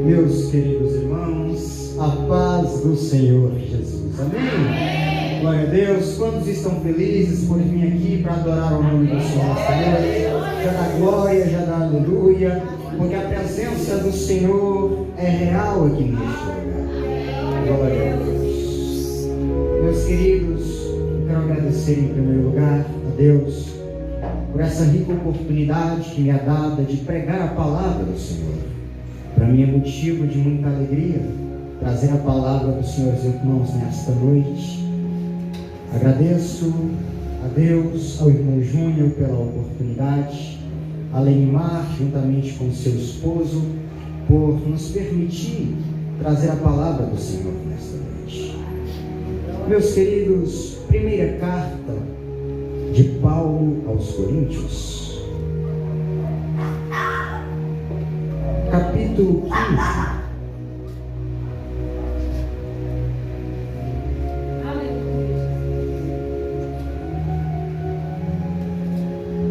Meus queridos irmãos, a paz do Senhor Jesus. Amém? Glória a Deus. Quantos estão felizes por vir aqui para adorar o nome do Senhor nesta noite? Já dá glória, já dá aleluia, porque a presença do Senhor é real aqui neste lugar. Glória a Deus. Meus queridos, eu quero agradecer em primeiro lugar a Deus por essa rica oportunidade que me é dada de pregar a palavra do Senhor. Para mim é motivo de muita alegria trazer a palavra dos senhores irmãos nesta noite. Agradeço a Deus, ao irmão Júnior pela oportunidade, a Lenimar, juntamente com seu esposo, por nos permitir trazer a palavra do Senhor nesta noite. Meus queridos, primeira carta de Paulo aos Coríntios, capítulo 15.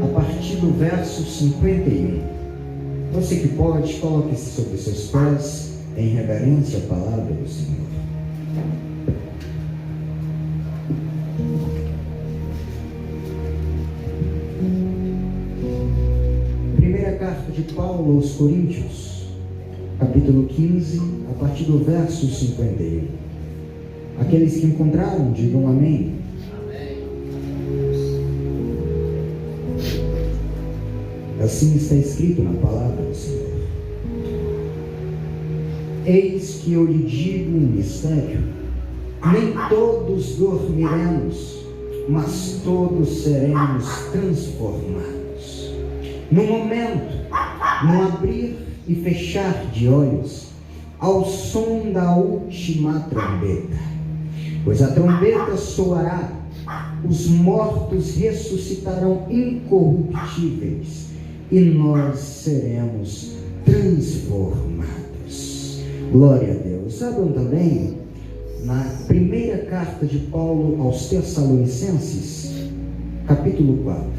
A partir do verso 51. Você que pode, coloque-se sobre seus pés em reverência à palavra do Senhor. Carta de Paulo aos Coríntios, capítulo 15, a partir do verso 51. Aqueles que encontraram, digam amém. Amém. Assim está escrito na palavra do Senhor. Eis que eu lhe digo um mistério: nem todos dormiremos, mas todos seremos transformados. No momento, no abrir e fechar de olhos, ao som da última trombeta. Pois a trombeta soará, os mortos ressuscitarão incorruptíveis, e nós seremos transformados. Glória a Deus. Abram também na primeira carta de Paulo aos Tessalonicenses, capítulo 4.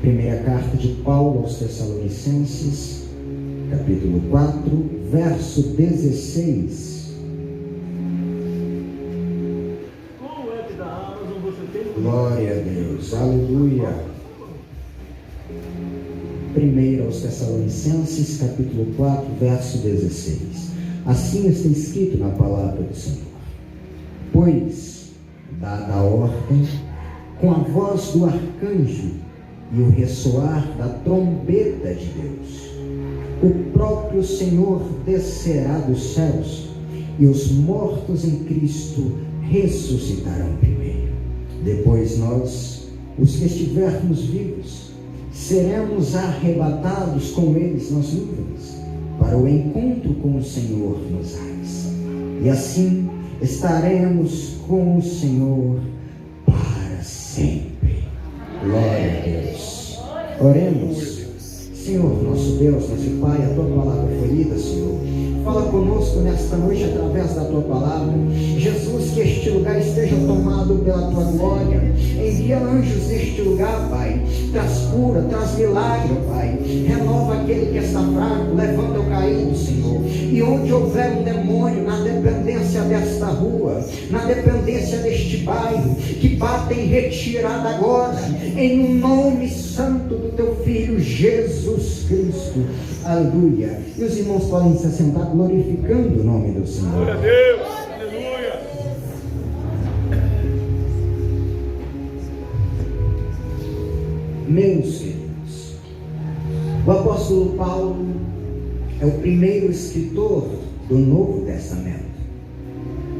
Primeira carta de Paulo aos Tessalonicenses, capítulo 4, verso 16. Com o app da Amazon você tem... Glória a Deus, aleluia. Primeira aos Tessalonicenses, capítulo 4, verso 16. Assim está escrito na palavra do Senhor: pois, dada a ordem, com a voz do arcanjo e o ressoar da trombeta de Deus, o próprio Senhor descerá dos céus, e os mortos em Cristo ressuscitarão primeiro. Depois nós, os que estivermos vivos, seremos arrebatados com eles nas nuvens, para o encontro com o Senhor nos ares. E assim estaremos com o Senhor para sempre. Glória a Deus. Oremos. Senhor, nosso Deus, nosso Pai, a Tua palavra foi lida, Senhor. Fala conosco nesta noite através da Tua palavra. Jesus, que este lugar esteja tomado pela Tua glória. Envia anjos neste lugar, Pai. Traz cura, traz milagre, Pai. Renova aquele que está fraco, levanta o caído, Senhor. E onde houver um demônio na dependência desta rua, na dependência deste bairro, que bata em retirada agora, em um nome santo do Teu Filho Jesus Cristo. Aleluia. E os irmãos podem se assentar glorificando o nome do Senhor. Glória a Deus. Aleluia. Meus queridos, o apóstolo Paulo é o primeiro escritor do Novo Testamento.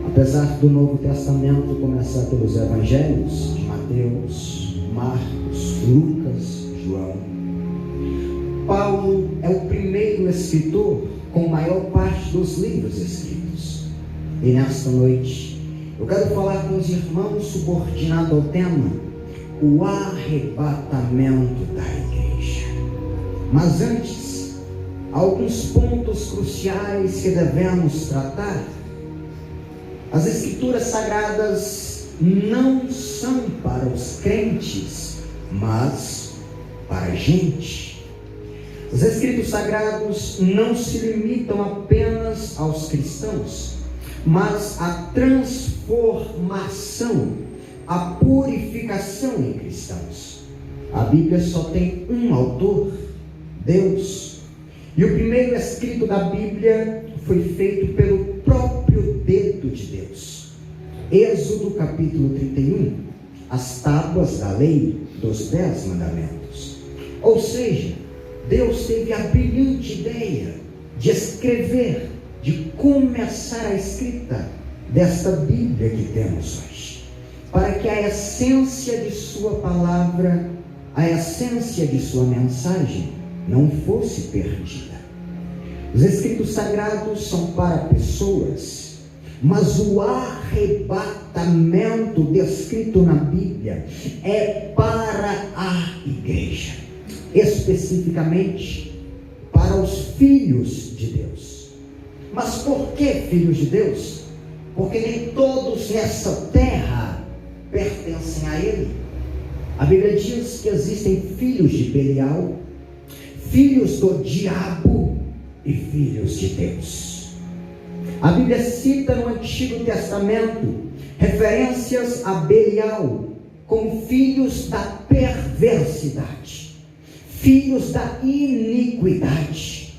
Apesar do Novo Testamento começar pelos evangelhos de Mateus, Marcos, Lucas, João, Paulo é o primeiro escritor com a maior parte dos livros escritos. E nesta noite eu quero falar com os irmãos subordinado ao tema: o arrebatamento da igreja. Mas antes, alguns pontos cruciais que devemos tratar. As escrituras sagradas não são para os crentes, mas para a gente. Os escritos sagrados não se limitam apenas aos cristãos, mas à transformação, à purificação em cristãos. A Bíblia só tem um autor, Deus. E o primeiro escrito da Bíblia foi feito pelo próprio dedo de Deus. Êxodo capítulo 31, as tábuas da lei dos 10 mandamentos. Ou seja, Deus teve a brilhante ideia de escrever, de começar a escrita desta Bíblia que temos hoje, para que a essência de sua palavra, a essência de sua mensagem não fosse perdida. Os escritos sagrados são para pessoas, mas o arrebatamento descrito na Bíblia é para a igreja, especificamente para os filhos de Deus. Mas por que filhos de Deus? Porque nem todos nessa terra pertencem a Ele. A Bíblia diz que existem filhos de Belial, filhos do diabo e filhos de Deus. A Bíblia cita no Antigo Testamento referências a Belial como filhos da perversidade, filhos da iniquidade.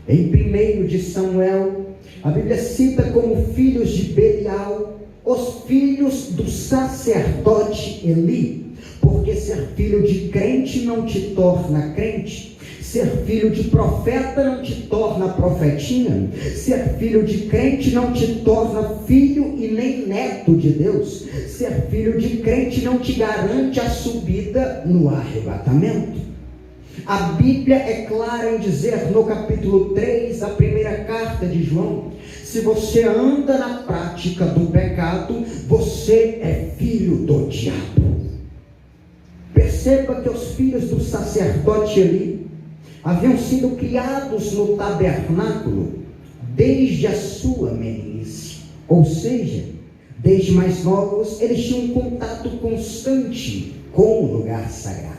Em 1 de Samuel, a Bíblia cita como filhos de Belial os filhos do sacerdote Eli, porque ser filho de crente não te torna crente, ser filho de profeta não te torna profetinha, ser filho de crente não te torna filho e nem neto de Deus, ser filho de crente não te garante a subida no arrebatamento. A Bíblia é clara em dizer no capítulo 3, a primeira carta de João: se você anda na prática do pecado, você é filho do diabo. Perceba que os filhos do sacerdote Eli haviam sido criados no tabernáculo desde a sua meninice, ou seja, desde mais novos eles tinham um contato constante com o lugar sagrado,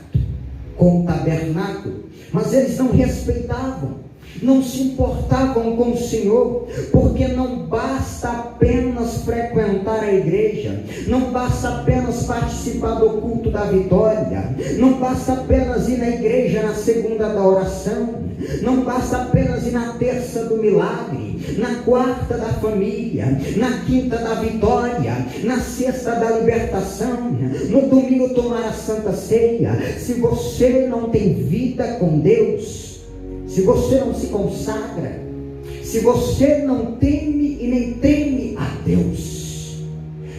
com o tabernáculo, mas eles não respeitavam, não se importavam com o Senhor, porque não basta apenas frequentar a igreja, não basta apenas participar do culto da vitória, não basta apenas ir na igreja na segunda da oração, não basta apenas ir na terça do milagre, na quarta da família, na quinta da vitória, na sexta da libertação, no domingo tomar a santa ceia. Se você não tem vida com Deus, se você não se consagra, se você não teme e nem teme a Deus,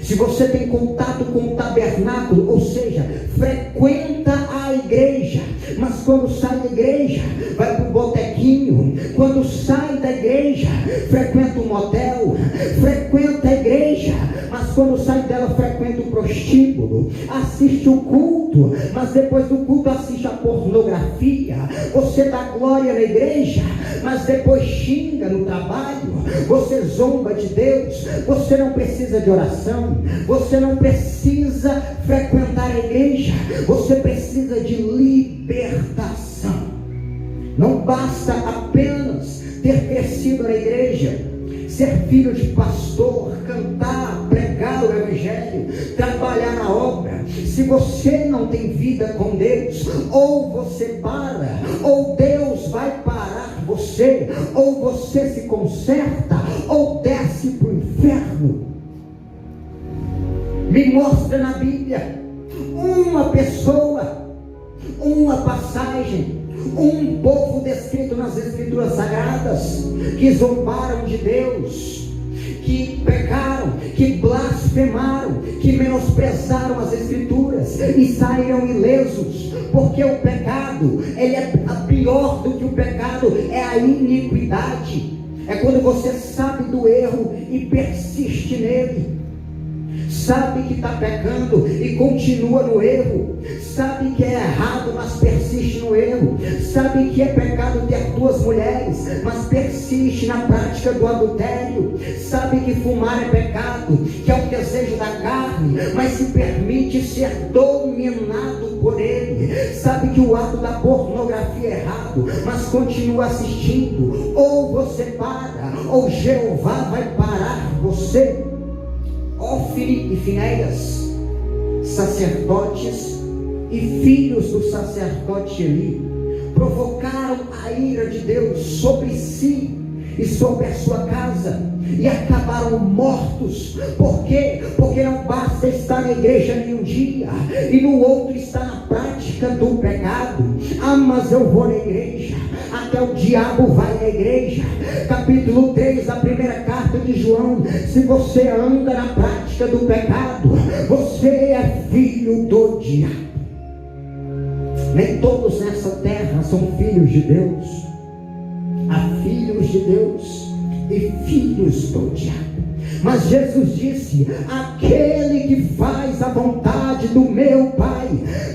se você tem contato com o tabernáculo, ou seja, frequenta a igreja, mas quando sai da igreja, vai para o botequinho, quando sai da igreja, frequenta um motel, frequenta a igreja, mas quando sai dela, frequenta o prostíbulo, assiste o culto, mas depois do culto assiste a pornografia, você dá glória na igreja, mas depois xinga no trabalho, você zomba de Deus, você não precisa de oração, você não precisa frequentar a igreja, você precisa de libertação. Não basta apenas ter crescido na igreja, ser filho de pastor, cantar, pregar o evangelho, trabalhar na obra. Se você não tem vida com Deus, ou você para, ou Deus vai parar você, ou você se conserta, ou desce para o inferno. Me mostra na Bíblia uma pessoa, uma passagem, um povo descrito nas Escrituras Sagradas, que zombaram de Deus, que pecaram, que blasfemaram, que menosprezaram as Escrituras e saíram ilesos, porque o pecado, ele é pior do que o pecado, é a iniquidade, é quando você sabe do erro e persiste nele. sabe que está pecando e continua no erro, sabe que é errado, mas persiste no erro, sabe que é pecado ter 2 mulheres, mas persiste na prática do adultério, sabe que fumar é pecado, que é o desejo da carne, mas se permite ser dominado por ele, sabe que o ato da pornografia é errado, mas continua assistindo. Ou você para, ou Jeová vai parar você. Ófine e Finéias, sacerdotes e filhos do sacerdote Eli, provocaram a ira de Deus sobre si e sobre a sua casa, e acabaram mortos. Por quê? Porque não basta estar na igreja em um dia e no outro estar na prática do pecado. Ah, mas eu vou na igreja, até o diabo vai na igreja. Capítulo 3 da primeira carta de João: se você anda na prática do pecado, você é filho do diabo. Nem todos nessa terra são filhos de Deus. Há filhos de Deus e filhos do diabo. Mas Jesus disse: aquele que faz a vontade do meu Pai.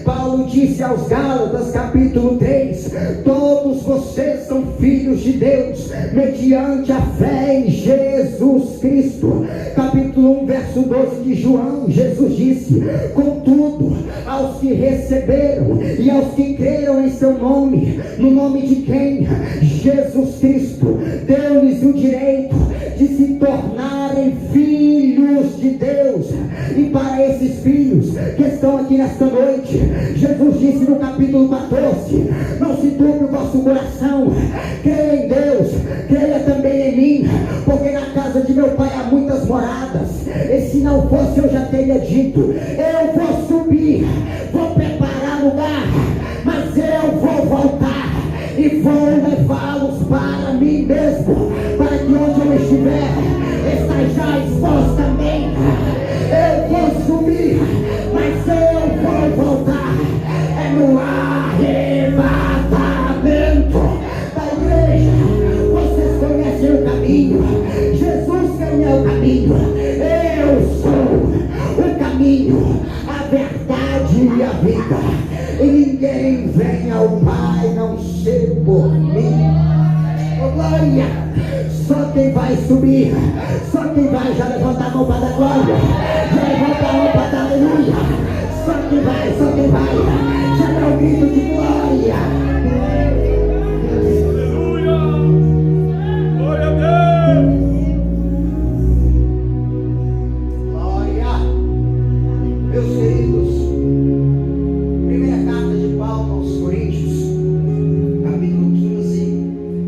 Paulo disse aos Gálatas, capítulo 3: todos vocês são filhos de Deus, mediante a fé em Jesus Cristo. Capítulo 1, verso 12 de João, Jesus disse: contudo, aos que receberam e aos que creram em seu nome, no nome de quem? Jesus Cristo, deu-lhes o direito de se tornarem filhos de Deus. E para esses filhos que estão aqui nesta noite, Jesus disse no capítulo 14: não se turbe o vosso coração, creia em Deus, creia também em mim, porque na casa de meu Pai há muitas moradas, e se não fosse eu já teria dito: eu vou subir, vou preparar lugar, mas eu vou voltar e vou levá-los para mim mesmo, para que onde eu estiver, estejais vós também. Eu vou subir, mas eu vou voltar. É no arrebatamento da igreja. Vocês conhecem o caminho. Jesus quem é o caminho. Eu sou o caminho, a verdade e a vida, e ninguém vem ao Pai não ser por mim. Oh, glória! Só quem vai subir, só quem vai, já levanta a mão para dar glória, já levanta a mão para dar aleluia. Só quem vai, já dá um grito de glória. Aleluia! Glória a Deus! Glória! Meus queridos, primeira carta de Paulo aos Coríntios, capítulo 15,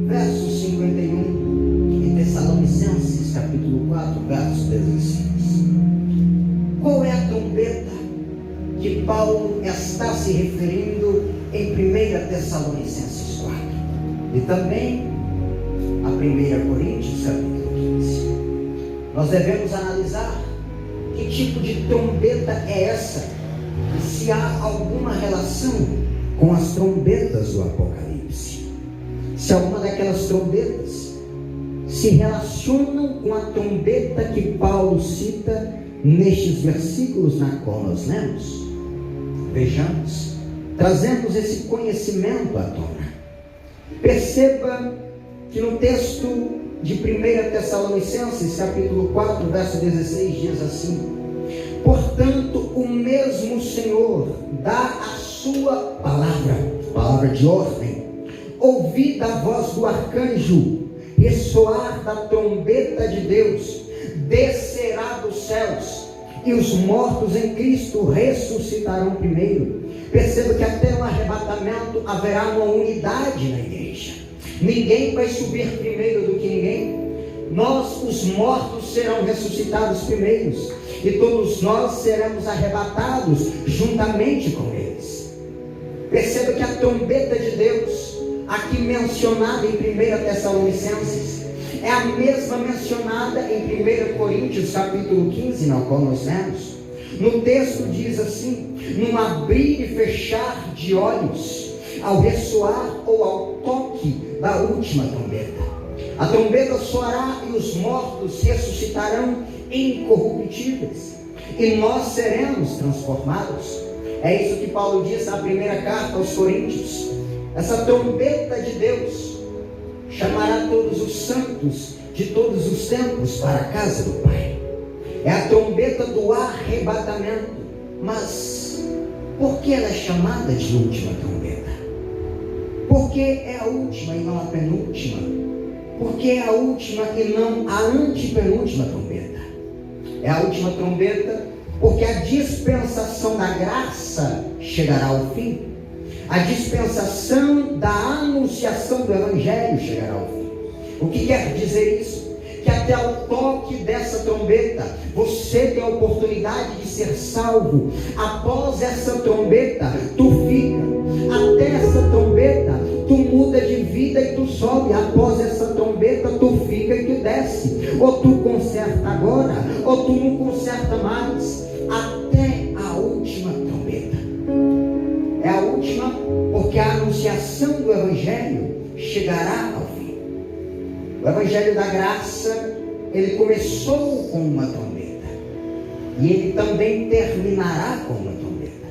verso 51, e Tessalonicenses, capítulo 4, verso 16. Qual é a trombeta que Paulo está se referindo em 1 Tessalonicenses 4? E também a 1 Coríntios, capítulo 15. Nós devemos analisar que tipo de trombeta é essa, e se há alguma relação com as trombetas do Apocalipse. Se alguma daquelas trombetas se relacionam com a trombeta que Paulo cita nestes versículos na qual nós lemos. Vejamos, trazemos esse conhecimento à tona. Perceba que no texto de 1 Tessalonicenses, capítulo 4, verso 16, diz assim: portanto, o mesmo Senhor dá a sua palavra de ordem, ouvida a voz do arcanjo, ressoar da trombeta de Deus, descerá dos céus, e os mortos em Cristo ressuscitarão primeiro. Perceba que até o arrebatamento haverá uma unidade na igreja. Ninguém vai subir primeiro do que ninguém. Nós, os mortos, serão ressuscitados primeiros, e todos nós seremos arrebatados juntamente com eles. Perceba que a trombeta de Deus, aqui mencionada em 1 Tessalonicenses, é a mesma mencionada em 1 Coríntios, capítulo 15, na qual nós lemos. No texto diz assim: num abrir e fechar de olhos, ao ressoar ou ao toque da última trombeta. A trombeta soará e os mortos ressuscitarão incorruptíveis, e nós seremos transformados. É isso que Paulo diz na primeira carta aos Coríntios. Essa trombeta de Deus chamará todos os santos de todos os tempos para a casa do Pai. É a trombeta do arrebatamento. Mas por que ela é chamada de última trombeta? Por que é a última e não a penúltima? Por que é a última e não a antepenúltima trombeta? É a última trombeta porque a dispensação da graça chegará ao fim. A dispensação da anunciação do Evangelho chegará ao fim. O que quer dizer isso? Que até o toque dessa trombeta, você tem a oportunidade de ser salvo. Após essa trombeta, tu fica. Até essa trombeta, tu muda de vida e tu sobe. Após essa trombeta, tu fica e tu desce. Ou tu conserta agora, ou tu não conserta mais. Até a última trombeta. É a última porque a anunciação do Evangelho chegará ao fim. O Evangelho da graça, ele começou com uma trombeta. E ele também terminará com uma trombeta.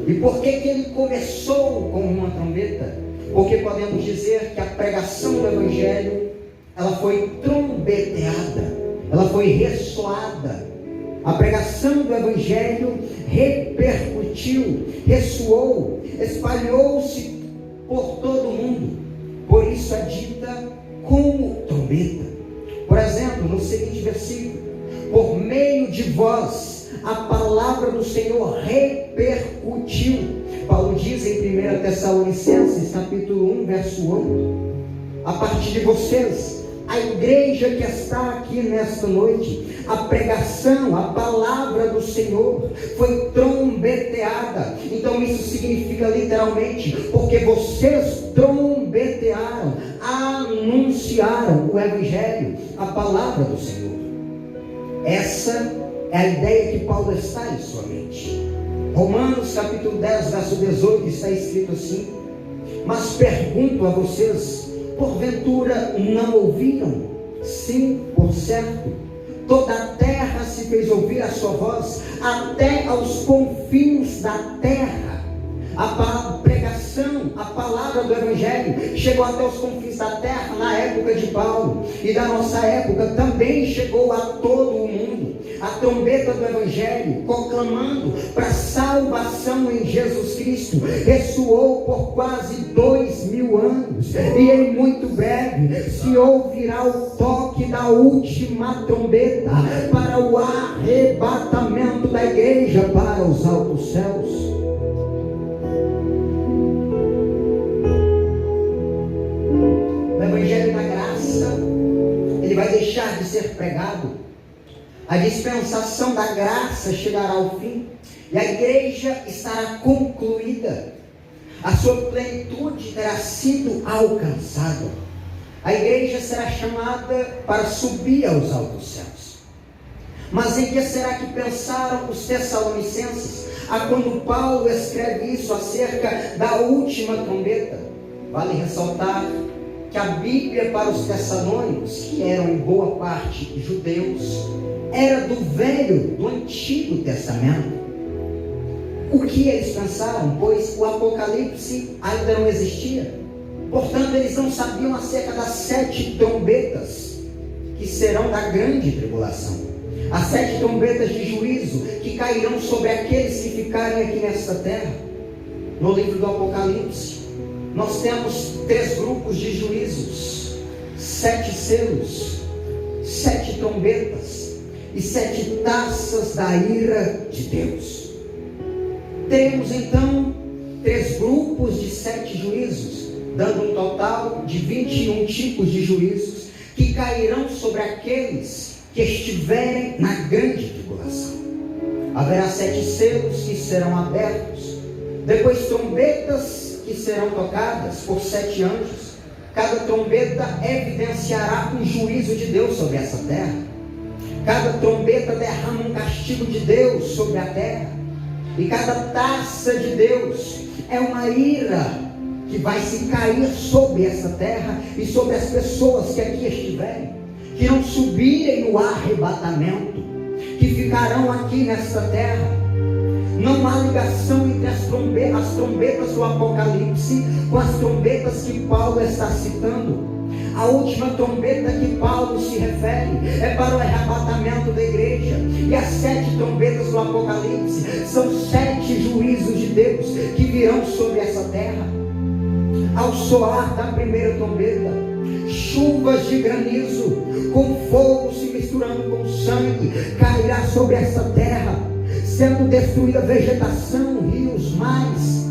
E por que ele começou com uma trombeta? Porque podemos dizer que a pregação do Evangelho, ela foi trombeteada, ela foi ressoada. A pregação do Evangelho repercutiu, ressoou, espalhou-se por todo o mundo. Por isso é dita como trombeta. Por exemplo, no seguinte versículo: por meio de vós a palavra do Senhor repercutiu. Paulo diz em 1 Tessalonicenses capítulo 1, verso 8: a partir de vocês, a igreja que está aqui nesta noite, a pregação, a palavra do Senhor foi trombeteada. Então isso significa literalmente, porque vocês trombetearam, anunciaram o Evangelho, a palavra do Senhor. Essa é a ideia que Paulo está em sua mente. Romanos capítulo 10, verso 18, está escrito assim: mas pergunto a vocês, porventura não ouviram? Sim, por certo, toda a terra se fez ouvir a sua voz, até aos confins da terra. A pregação, a palavra do Evangelho chegou até os confins da terra na época de Paulo, e da nossa época também chegou a todo o mundo. A trombeta do Evangelho, proclamando para salvação em Jesus Cristo, ressoou por quase 2000 anos, e em muito breve se ouvirá o toque da última trombeta para o arrebatamento da igreja para os altos céus. O Evangelho da graça, ele vai deixar de ser pregado. A dispensação da graça chegará ao fim, e a igreja estará concluída. A sua plenitude terá sido alcançada. A igreja será chamada para subir aos altos céus. Mas em que será que pensaram os tessalonicenses quando Paulo escreve isso acerca da última trombeta? Vale ressaltar que a Bíblia para os tessalônicos, que eram em boa parte judeus, era do Antigo Testamento. O que eles pensaram? Pois o Apocalipse ainda não existia. Portanto, eles não sabiam acerca das 7 trombetas que serão da grande tribulação. As 7 trombetas de juízo que cairão sobre aqueles que ficarem aqui nesta terra. No livro do Apocalipse, nós temos 3 grupos de juízos, 7 selos, 7 trombetas e 7 taças da ira de Deus. Teremos então 3 grupos de 7 juízos, dando um total de 21 tipos de juízos que cairão sobre aqueles que estiverem na grande tribulação. Haverá 7 selos que serão abertos, depois trombetas que serão tocadas por 7 anjos. Cada trombeta evidenciará o juízo de Deus sobre essa terra. Cada trombeta derrama um castigo de Deus sobre a terra. E cada taça de Deus é uma ira que vai se cair sobre essa terra e sobre as pessoas que aqui estiverem, que não subirem no arrebatamento, que ficarão aqui nesta terra. Não há ligação entre as trombetas do Apocalipse com as trombetas que Paulo está citando. A última trombeta que Paulo se refere é para o arrebatamento da igreja. E as 7 trombetas do Apocalipse são 7 juízos de Deus que virão sobre essa terra. Ao soar da primeira trombeta, chuvas de granizo com fogo se misturando com sangue cairá sobre essa terra, sendo destruída vegetação, rios, mares,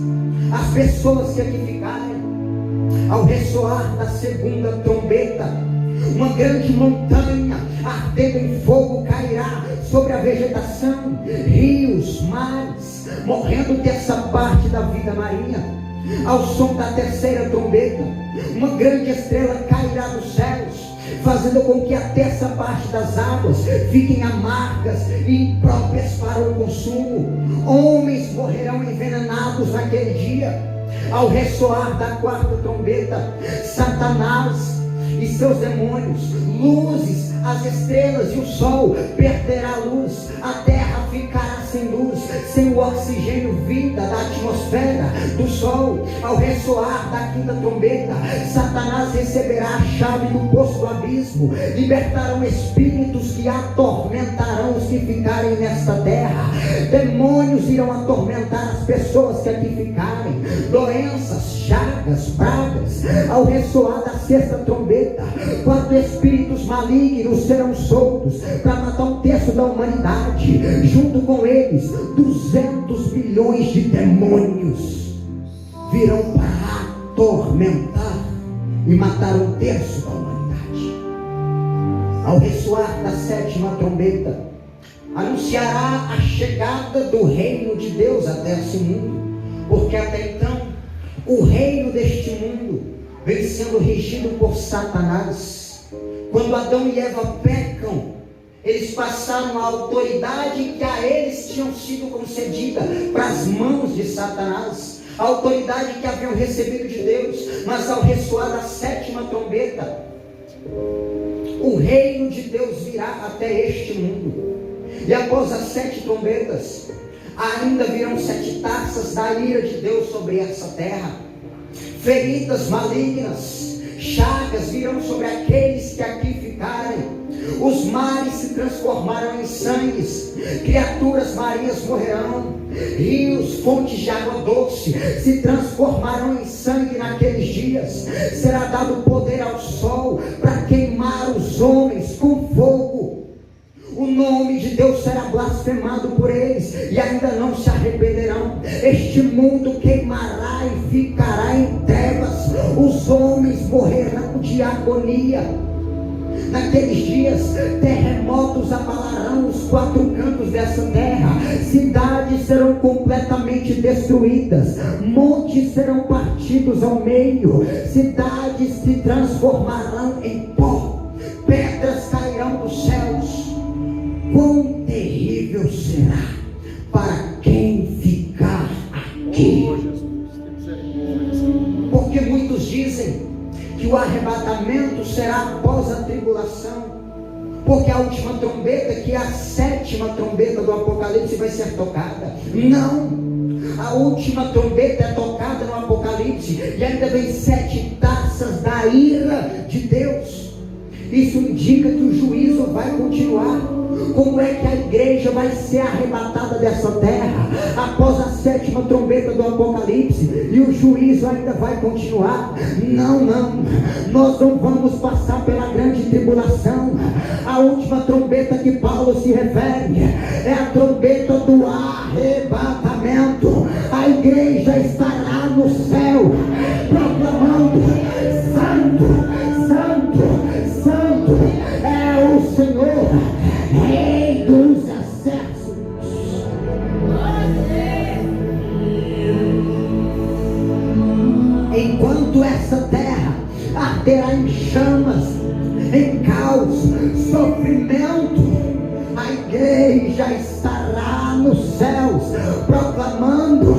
as pessoas que aqui ficarem. Ao ressoar da segunda trombeta, uma grande montanha ardendo em fogo cairá sobre a vegetação, rios, mares, morrendo dessa parte da vida marinha. Ao som da terceira trombeta, uma grande estrela cairá dos céus, fazendo com que até essa parte das águas fiquem amargas e impróprias para o consumo. Homens morrerão envenenados naquele dia. Ao ressoar da quarta trombeta, Satanás e seus demônios, luzes, as estrelas e o sol perderá a luz, a terra ficará sem luz, sem o oxigênio vinda da atmosfera do sol. Ao ressoar da quinta trombeta, Satanás receberá a chave do poço do abismo, libertarão espíritos que atormentarão os que ficarem nesta terra. Demônios irão atormentar as pessoas que aqui ficarem, doenças, chagas, pragas. Ao ressoar da sexta trombeta, 4 espíritos malignos serão soltos para matar 1/3 da humanidade. Junto com eles, 200 bilhões de demônios virão para atormentar e matar 1/3 da humanidade. Ao ressoar da sétima trombeta, anunciará a chegada do reino de Deus até esse mundo, porque até então o reino deste mundo vem sendo regido por Satanás. Quando Adão e Eva pecam, eles passaram a autoridade que a eles tinham sido concedida para as mãos de Satanás, a autoridade que haviam recebido de Deus. Mas ao ressoar da sétima trombeta, o reino de Deus virá até este mundo. E após as 7 trombetas, ainda virão 7 taças da ira de Deus sobre essa terra. Feridas malignas, chagas virão sobre aqueles que aqui ficarem. Os mares se transformarão em sangues, criaturas marinhas morrerão, rios, fontes de água doce se transformarão em sangue naqueles dias. Será dado poder ao sol para queimar os homens com fogo. O nome de Deus será blasfemado por eles e ainda não se arrependerão. Este mundo queimará e ficará em trevas. Os homens morrerão de agonia. Naqueles dias, terremotos abalarão os 4 cantos dessa terra. Cidades serão completamente destruídas. Montes serão partidos ao meio. Cidades se transformarão em pó. Pedras cairão dos céus. Quão terrível será para quem ficar aqui. Porque muitos dizem que o arrebatamento será após a tribulação, porque a última trombeta, que é a 7ª trombeta do Apocalipse, vai ser tocada. Não, a última trombeta é tocada no Apocalipse e ainda vem 7 taças da ira de Deus. Isso indica que o juízo vai continuar. Como é que a igreja vai ser arrebatada dessa terra após a 7ª trombeta do Apocalipse e o juízo ainda vai continuar? Não, nós não vamos passar pela grande tribulação. A última trombeta que Paulo se refere é a trombeta do arrebatamento. A igreja estará no céu proclamando: Santo, Santo, Santo é o Senhor, Rei dos exércitos. Enquanto essa terra arderá em chamas, em caos, sofrimento, a igreja estará nos céus proclamando: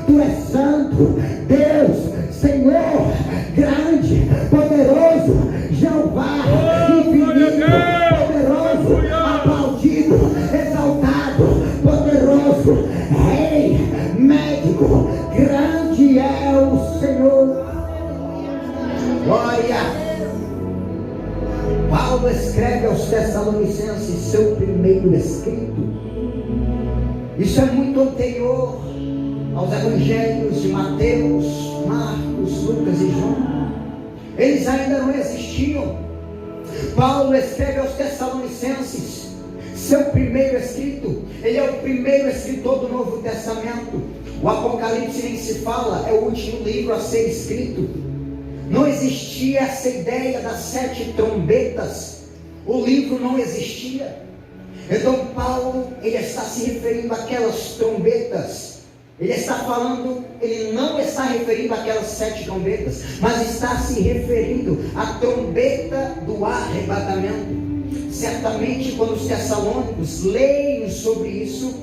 Tu és santo, Deus, Senhor, grande, poderoso, Jeová, infinito, poderoso, aplaudido, exaltado. Paulo escreve aos Tessalonicenses seu primeiro escrito. Isso é muito anterior aos evangelhos de Mateus, Marcos, Lucas e João. Eles ainda não existiam. Paulo escreve aos Tessalonicenses seu primeiro escrito. Ele é o primeiro escritor do Novo Testamento. O Apocalipse nem se fala, é o último livro a ser escrito. Não existia essa ideia das 7 trombetas. O livro não existia. Então Paulo, ele está se referindo àquelas trombetas. Ele não está referindo àquelas 7 trombetas, mas está se referindo à trombeta do arrebatamento. Certamente quando os tessalônicos leem sobre isso,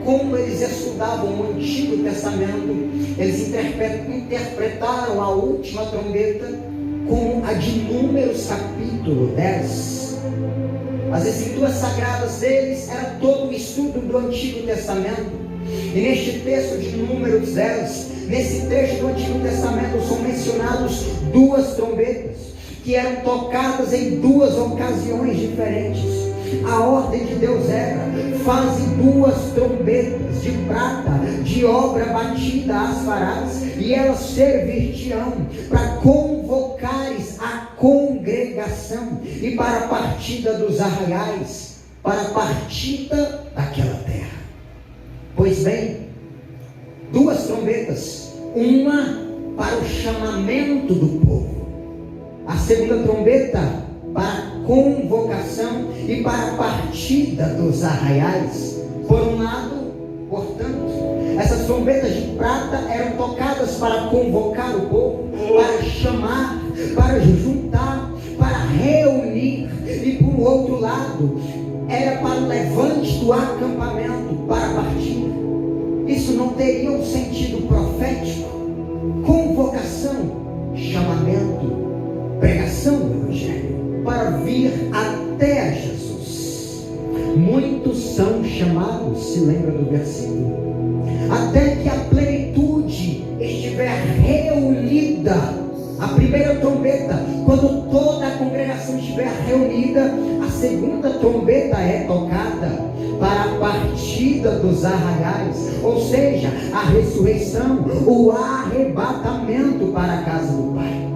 como eles estudavam o Antigo Testamento, eles interpretaram a última trombeta como a de Números capítulo 10. As escrituras sagradas deles era todo o estudo do Antigo Testamento. E neste texto de Números 10, nesse trecho do Antigo Testamento, são mencionadas 2 trombetas, que eram tocadas em 2 ocasiões diferentes. A ordem de Deus era: faze 2 trombetas de prata, de obra batida as farás, e elas servir-te-ão para convocares a congregação e para a partida dos arraiais, para a partida daquela terra. Pois bem, 2 trombetas, uma para o chamamento do povo, a segunda trombeta para a convocação e para a partida dos arraiais. Por um lado, portanto, essas trombetas de prata eram tocadas para convocar o povo, para chamar, para juntar, para reunir, e por outro lado, era para o levante do acampamento, para partir. Isso não teria um sentido profético? Convocação, chamamento, pregação do Evangelho, para vir até a Jesus. Muitos são chamados, se lembra do versículo, até que a plenitude estiver reunida. A primeira trombeta, quando toda a congregação estiver reunida, a segunda trombeta é tocada para a partida dos arraiais, ou seja, a ressurreição, o arrebatamento para a casa do Pai.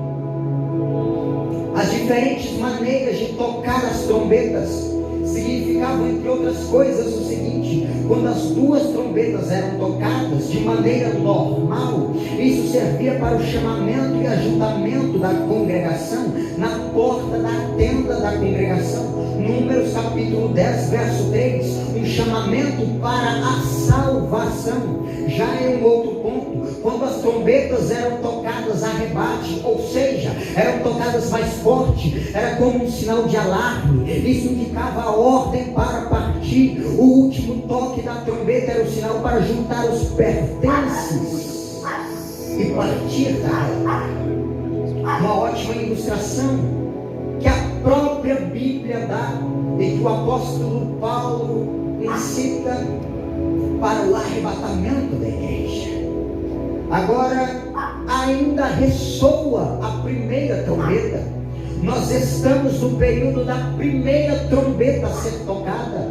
As diferentes maneiras de tocar as trombetas significavam, entre outras coisas, o seguinte: quando as 2 trombetas eram tocadas de maneira normal, isso servia para o chamamento e ajuntamento da congregação na porta da tenda da congregação. Números capítulo 10, verso 3, um chamamento para a salvação. Já é um outro ponto, quando as trombetas eram tocadas a rebate, ou seja, eram tocadas mais forte, era como um sinal de alarme. Isso indicava a ordem para partir. O último toque da trombeta era o sinal para juntar os pertences e partir dela. Uma ótima ilustração que a própria Bíblia dá e que o apóstolo Paulo incita para o arrebatamento da igreja. Agora ainda ressoa a primeira trombeta. Nós estamos no período da primeira trombeta a ser tocada,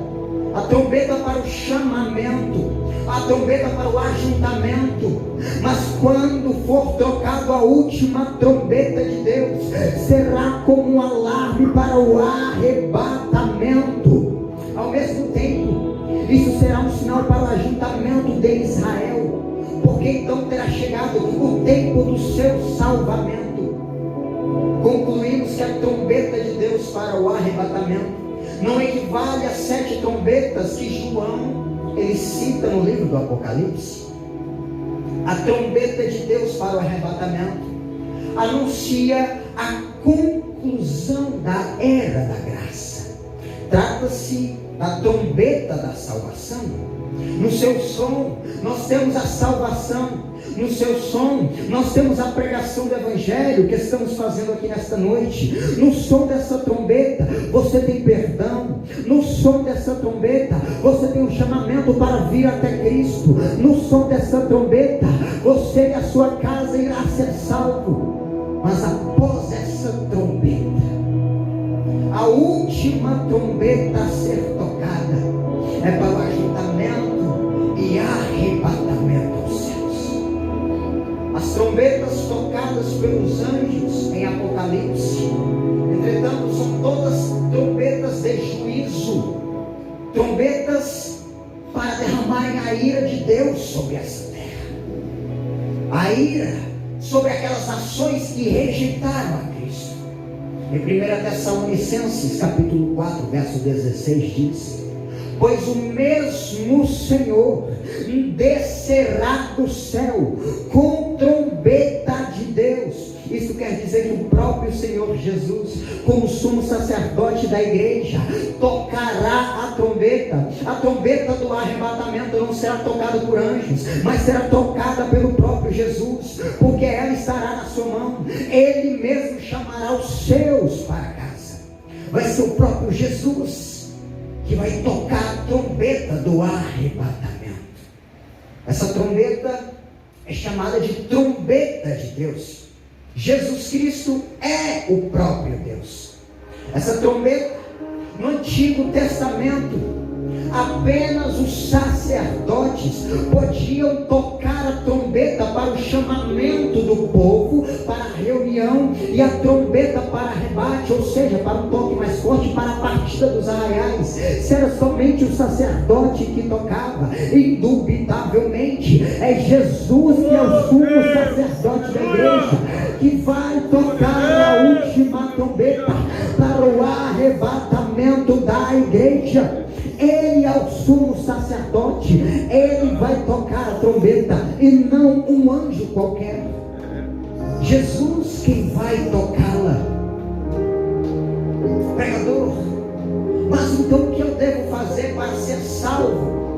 a trombeta para o chamamento, a trombeta para o ajuntamento. Mas quando for tocado a última trombeta de Deus, será como um alarme para o arrebatamento. Ao mesmo tempo, isso será um sinal para o ajuntamento de Israel, porque então terá chegado o tempo do seu salvamento. Concluímos que a trombeta de Deus para o arrebatamento não equivale às 7 trombetas que João ele cita no livro do Apocalipse. A trombeta de Deus para o arrebatamento anuncia a conclusão da era da graça. Trata-se da trombeta da salvação. No seu som nós temos a salvação. No seu som nós temos a pregação do Evangelho que estamos fazendo aqui nesta noite. No som dessa trombeta você tem perdão. No som dessa trombeta você tem um chamamento para vir até Cristo. No som dessa trombeta você e a sua casa irá ser salvo. Mas após essa essa trombeta, a última trombeta a ser tocada, é para o ajuntamento e arrebatamento aos céus. As trombetas tocadas pelos anjos em Apocalipse, entretanto, são todas trombetas de juízo, trombetas para derramarem a ira de Deus sobre essa terra, a ira sobre aquelas nações que rejeitaram a Cristo. Em 1 Tessalonicenses capítulo 4, verso 16 diz: pois o mesmo Senhor descerá do céu com trombeta de Deus. Isso quer dizer que o próprio Senhor Jesus, como sumo sacerdote da igreja, tocará a trombeta. A trombeta do arrebatamento não será tocada por anjos, mas será tocada pelo próprio Jesus, porque ela estará na sua mão. Ele mesmo chamará os seus para casa. Vai ser o próprio Jesus que vai tocar a trombeta do arrebatamento. Essa trombeta é chamada de trombeta de Deus. Jesus Cristo é o próprio Deus. Essa trombeta, no Antigo Testamento, apenas os sacerdotes podiam tocar a trombeta para o chamamento do povo, para a reunião, e a trombeta para arrebate, ou seja, para um toque mais forte, para a partida dos arraiais. Se era somente o sacerdote que tocava, indubitavelmente é Jesus que é o sumo sacerdote da igreja, que vai tocar a última trombeta para o arrebatamento da igreja. Ele é o sumo sacerdote, ele vai tocar a trombeta e não um anjo qualquer. Jesus quem vai tocá-la. Pregador, mas então o que eu devo fazer para ser salvo?